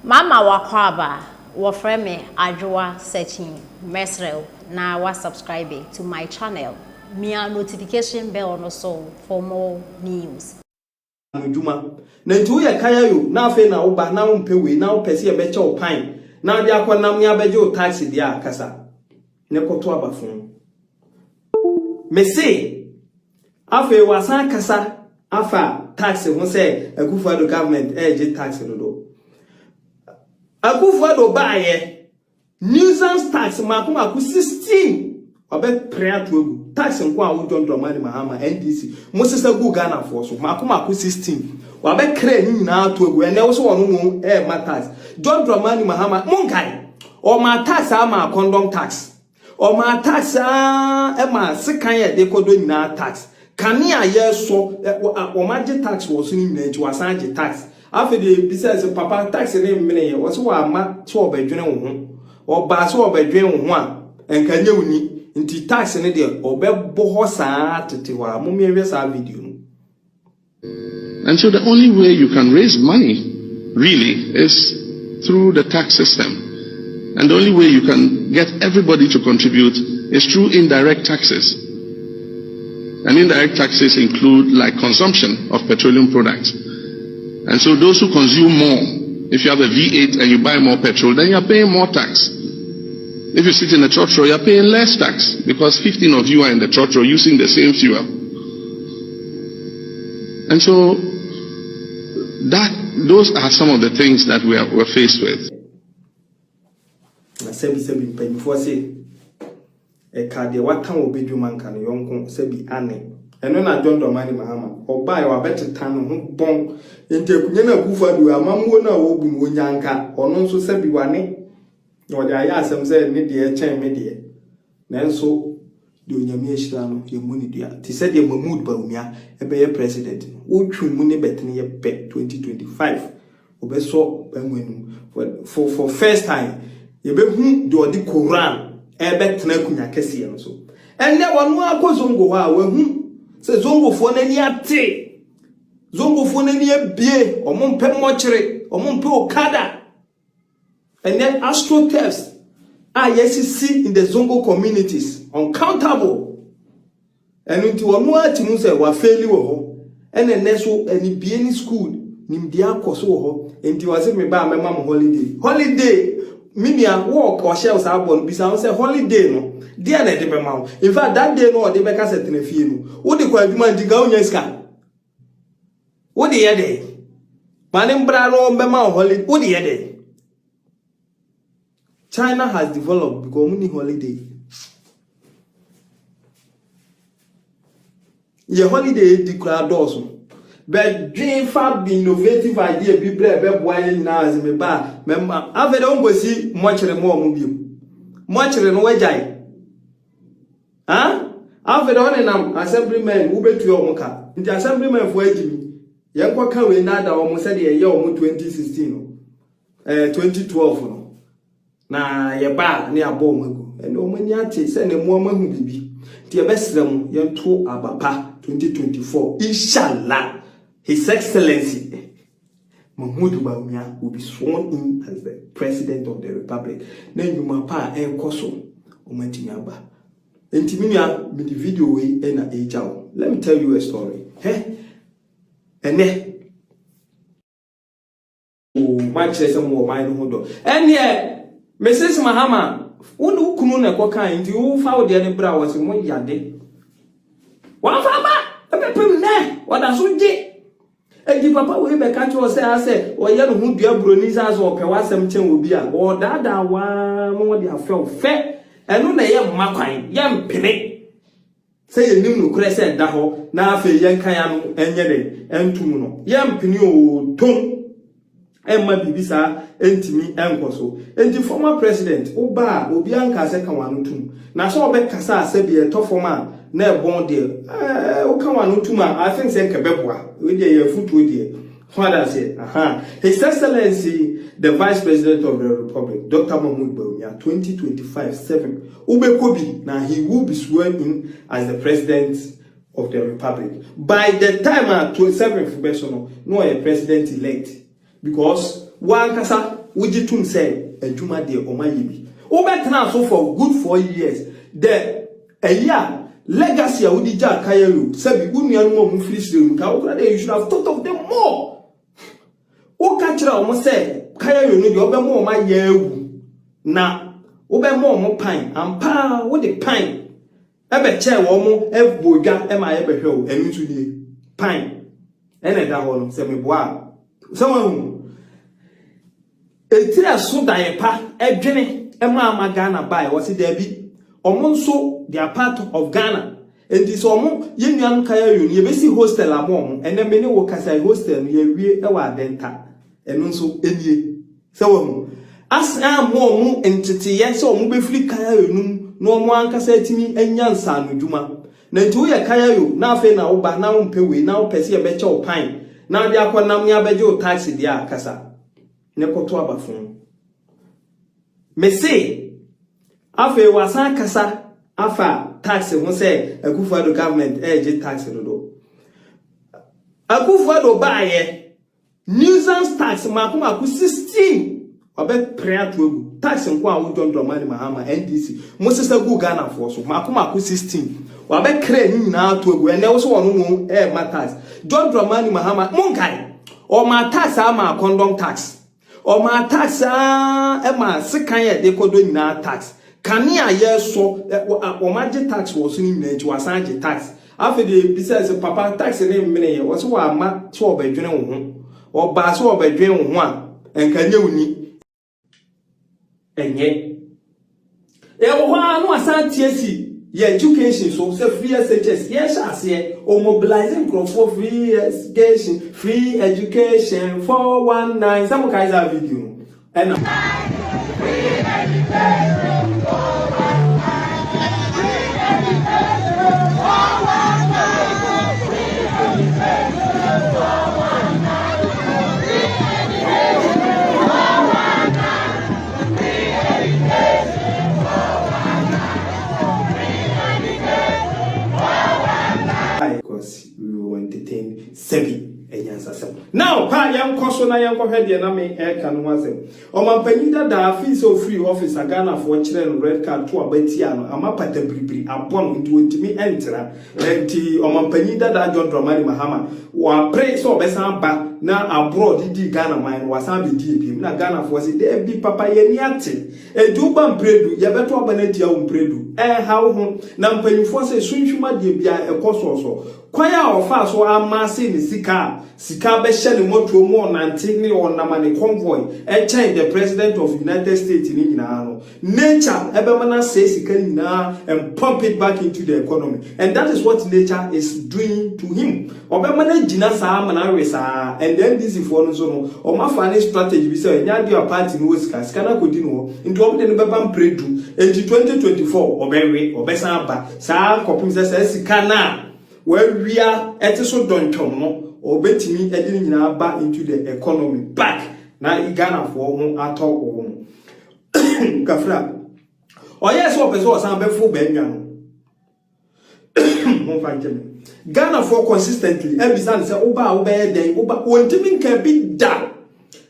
Mama wakwaba wafreme ajwa searching mesrel na wa subscribe to my channel. Mia notification bell no so for more news. Juma na nti wo ye kaya yo na afi na wo ba na wo mpe we na wo pese ye be che wo pan na de akwanam ya beje wo taxi dia akasa ne koto abafun me say afi wasan kasa afa taxi ho say Akufo-Addo government je taxi no do Akufo-Addo baaye nuisance tax makoma ku 16 obe prayer to egu tax nko a wo John Dramani Mahama NDC Moses gu Ghana for so makoma ku 16 wa be kra ni na to egu ene wo so wono mu ma tax John Dramani Mahama monkai o ma tax ama condom tax o ma tax ma sekan ye de kodo ni na tax kania ye so o ma je tax wo so ni na nti wasan je tax afi de business papa tax ni mene ye wo so wa ma so obedwene wo ho o ba so obedwen wo ho a enkanye wuni nti tax ne de obebo ho saa tetewa momiewe saa video no. And so the only way you can raise money really is through the tax system, and the only way you can get everybody to contribute is through indirect taxes. And indirect taxes include like consumption of petroleum products. And so those who consume more, if you have a V8 and you buy more petrol, then you're paying more tax. If you sit in a trotro, you're paying less tax because 15 of you are in the trotro using the same fuel. And so those are some of the things that we're faced with. Sebi mpanyifo se ka de watan obedwuma nka no yonko sebi ane eno na John Dramani Mahama obai wa betetan no ho bon enti akunye na Akufo-Addo amamwo na wo bu no nyanka ono nso sebi wane no de aya asem se ne de chen me de na nso de onyame ehira no ye mu ni dua ti se de Mahmoud Bawumia ebe ye president wo twum mu ne betene ye pe 2025 obeso banwenu for first time ye be hu de odi Quran ebe tena kunya kese ye no so enne wonu akozongo wa wa hu se zongofo nani ate zongofo nani ebie omompe mochire omompe Okada and then astroturfs see in the Zongo communities uncountable. And into one more to say wa fairly wo and then neso any be any school nimdia koso ho and you was me ba my mom holiday minia walk or shells abon bisa say holiday no dia na de be ma in fact that day no de be ka set na fie no wo de kwa adwuma ndiga onya ska wo de ye de manim bra no be ma holiday wo de ye de China has developed because many holiday. Your holiday declare doors. But dream fab the innovative idea be boy now as me ba. Member I've don't go see much more mobile. Much no wajai. Huh? I've done an assemblyman who bet your moka. The assemblyman for Jimmy. Young Waka we nada almost said a year 2016. 2012 no. Na ye ba ne abom ego ene omani ate se ne mo amahu bibi ti e besrem ye nto abapa 2024 inshallah his excellency Mahmoud Bawumia will be sworn in as the president of the republic na nyuma pa enkoso omantimi aba entimi ya me the video we na ejawo. Let me tell you a story ene o match say mo mind no do ene Mrs. Mahama, who kunu na kwa kind you found the bra was mo yade. One fama, a pepper ne, what a suji. And the papa will be catch or say, I say, or yellow who dear Brunizas or Pewasam Chen will be a or dada one more they have felt fair, and no young Makai, young penny. Say a new crescent daho, now for young Kayam and Yede, and Tumuno, young Pinu tongue. Emma bibisa entimi enkoso enti former president oba obi anka se kan wanotum na so obe kasa se be to former na ebon de o kan wanotum I think say kebeboa we dey ye futu de father say His Excellency the Vice President of the Republic Dr. Mahmoud Bawumia 2025-7 ubekobi na he will be sworn in as the president of the Republic by the time at 27th February no a president elect. Because one kasa would you say a Juma de or my yibi? Over so for good 4 years. The a year legacy would the Jack Kayaru, Sabi Union Mom Frisdom, you should have thought of them more. O catch almost say, Kayaru, you over more my year. Na, over more pine, and pa, what the pine. Ebe chair woman, F boga, am I ever hill, and into the pine. And I don't say me bois. Someone a tear so die pa, a jenny, a mamma Ghana by was it there be? Omonso, they are part of Ghana. And this omo, young Kayayun, you see hostel among, and then many workers I hostel, you re our denta, and also any. So, as I am more entity, yes, or move free Kayayun, no one can say to me, and young son, Juma. Nantu ya Kayayu, now fe na uba, now pewe, now pesi a better or pine. Now they are Namia Bejo taxi, dia Casa. Nekoto abafun. Me say, afe wasan kasa afa tax won say Akufo-Addo government je tax do Akufo-Addo baaye nuisance tax makoma ku 16 obe prayer to tax nko a wo John Dramani Mahama NDC mo sesa gu Ghana for so makoma ku 16 obe kra ni na to egu ene wo so wono mu ma tax John Dramani Mahama monkai o ma tax ama condom tax o ma tax ma sekan ye de kodo nyina tax Kania yes so o maje tax was in nji wasan tax after the business papa tax name mene was wa ma so obedwene wo ho o ba so obedwene wo ho a enkanye wuni enye e wo ha no asan tiesi ye education so say free SHS yes ase o mobilizing crop for free education 419 some guys have video and free education. Because we will entertain Sebi. Now, pa young Koso na young head na me air can was him. O man penida da fee so free office a Ghana for children red card to a betiano, a mapa de bribri, a bon into me enter. And o man penida da John Dramani Mahama, or pray so besan ba na abroad di Ghana mine was am DP, na Ghana for it there be papa yeniate. E do ban predu, ya beto abanetia predu. How home, na penny force a swimshuma de bia a coso so. Kwaya ofa so amase ni sika be share the moto mo nantini on na mane convoy e change the president of United States ni nyina no nature ebe mana say sika nyina and pump it back into the economy, and that is what nature is doing to him. Obe mana jina sa mana wesa, and then this is for no so no o ma fa strategy bi say nya dia party no sika na kodi no into obe de beba predu in 2024 obe san ba sa kopim say sika na where we are at so don't no or betimi edin nyina ba into the economy back na Ghana for ho atọ wo kafra o yes o person san be fu ba nwa no mo fa njem Ghana for consistently ebisa say oba den oba wontimi nka bi da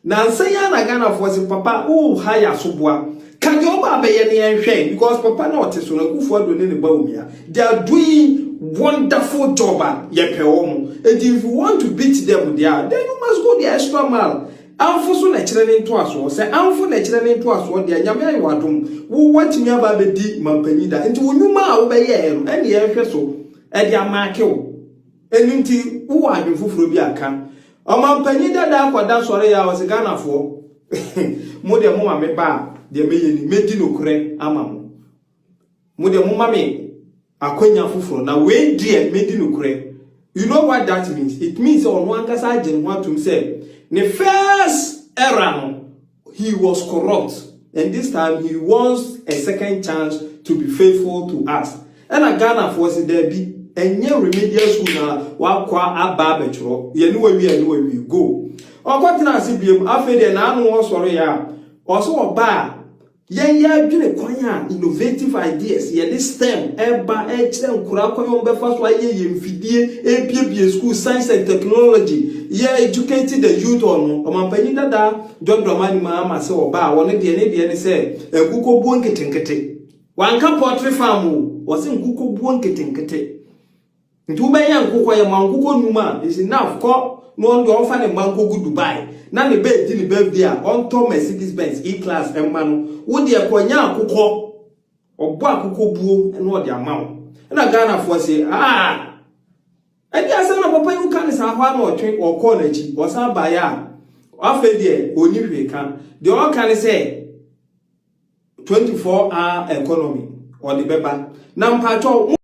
na nsanya na Ghana for si papa o haya soboa kan yo ba be ye ne enhwe because papa na oteso na Akufo-Addo ne ba omia they are doing wonderful job and if you want to beat them there, then you must go the extra mile. Amfoso na chire into aso say amfo na chire into aso de anyame ayi wadom wo watimi aba be di mampanyida nti wonuma a wo be ye no ene ye hwe so e dia maake wo enu nti wo adwofoforo bi aka o mampanyida da akwada sore ya wo se Ghana fo mo de mo ma me ba de meye ni medi no kure ama mo de mo ma me akonya fufuro na we die medi no kure. You know what that means? It means on one kasa agent want to say the first era he was corrupt, and this time he wants a second chance to be faithful to us. And a Ghana for there be and your remedial school na wa kwa aba betro ye no we go. O kwatina CBM afede na anu wo soro ya o so oba ya dwene kwan a innovative ideas ye this STEM eba chere nkura kwan on befa so aye ye mfidie ebiebie school science and technology ye educating the youth on omampanyi dada John Dramani Mahama se oba woni de ne se enkuko buo nketenkete wanka poultry farm wo se nkuko buo nketenkete nti ubeya nkuko ye mankuko numa is enough ko no ndo ofa ne manko gu Dubai na ne be di ne birthday a on to Mercedes Benz E-class emma no wo de akonya akukọ obo akukọ buo na o de amawo na Ghana fo say edi asa na papa yu kan sa hwa na otwe okọ na chi o sa ba ya afa de oni hwe kan de o kan say 24-hour economy o de beba na mpacho